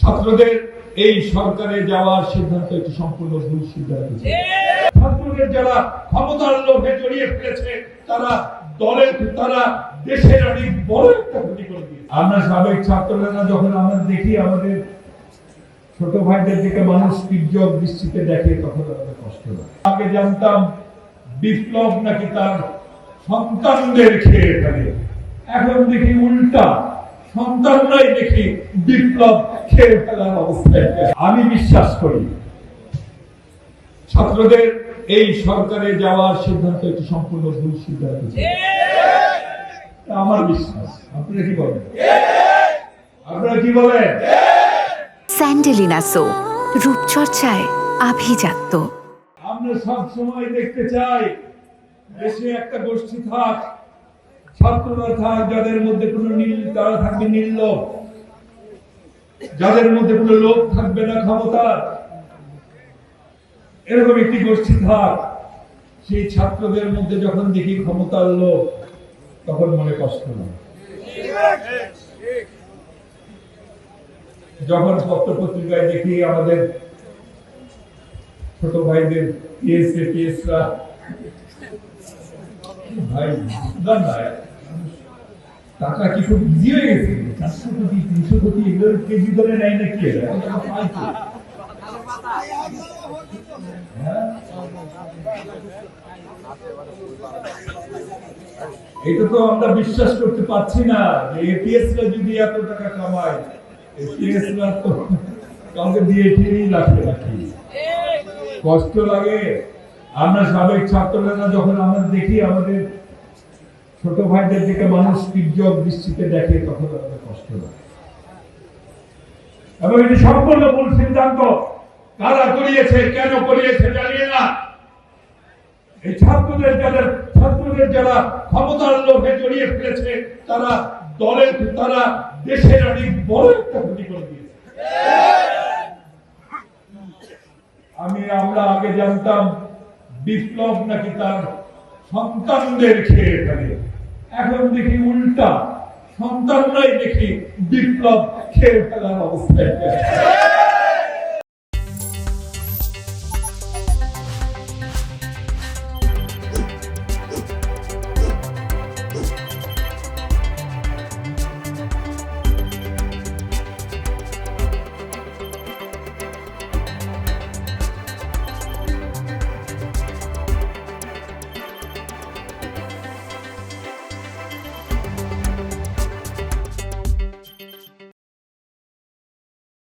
ছাত্রদের এই সরকারে যাওয়ার সিদ্ধান্ত একটি সম্পূর্ণ ভুল সিদ্ধান্ত। ছাত্রদের যারা ক্ষমতার লোভে জড়িয়ে ফেলেছে তারা দেশের অনেক বড় একটা ক্ষতি করে দিয়েছে। আমরা সাবেক ছাত্ররা যখন আমরা দেখি আমাদের ছোট ভাইদের দিকে মানুষ তীর্যক দৃষ্টিতে দেখে তখন আমাদের কষ্ট হয়। আগে জানতাম বিপ্লব নাকি তার সন্তানদের খেয়ে ফেলে, এখন দেখি উল্টা, সন্তানরাই দেখি বিপ্লব খেয়ে ফেলার অবস্থায়। আমি বিশ্বাস করি ছাত্রদের এই সরকারে যাওয়ার সিদ্ধান্ত একটি সম্পূর্ণ ভুল সিদ্ধান্ত। আমার বিশ্বাস। আপনারা কি বলেন? আপনারা কি বলেন? স্যান্ডেলিনা সো, রূপচর্চায় আভিজাত্য। আমরা সব সময় দেখতে চাই দেশে একটা গোষ্ঠী থাক, ছাত্ররা থাক, যাদের মধ্যে কোনো তারা থাকবে নির্লোভ, যাদের মধ্যে কোনো লোভ থাকবে না ক্ষমতার, এরকম একটি গোষ্ঠী থাক। সেই ছাত্রদের মধ্যে যখন দেখি ক্ষমতার লোভ, তখন মনে কষ্ট হয়। যখন পত্র পত্রিকায় দেখি আমাদের ছোট ভাইদের ভাই টাকা কি খুব ইজি হয়ে গেছে? 400 কোটি 300 কোটি এগুলোর কেজি ধরে নেয় না কি? এটা তো আমরা বিশ্বাস করতে পারছি না যে এপিএসরা যদি এত টাকা কামায়, এপিএসরা তো কাউকে দিয়ে ঠিকই রাখি। কষ্ট লাগে। আমরা সাবেক ছাত্ররা যখন আমরা দেখি আমাদের ছোট ভাইদের দিকে মানুষ তীর্যক দৃষ্টিতে দেখে তখন আমাদের কষ্ট লাগে। এবং এটি সম্পূর্ণ ভুল সিদ্ধান্ত। কারা করিয়েছে, কেন করিয়েছে জানি না। এই ছাত্রদের যারা ক্ষমতার লোভে জড়িয়ে ফেলেছে তারা দেশের অনেক বড় একটা ক্ষতি করে দিয়েছে। আমরা আগে জানতাম বিপ্লব নাকি তার সন্তানদের খেয়ে ফেলে, এখন দেখি উল্টা, সন্তানরাই দেখি বিপ্লব খেয়ে ফেলার অবস্থায়।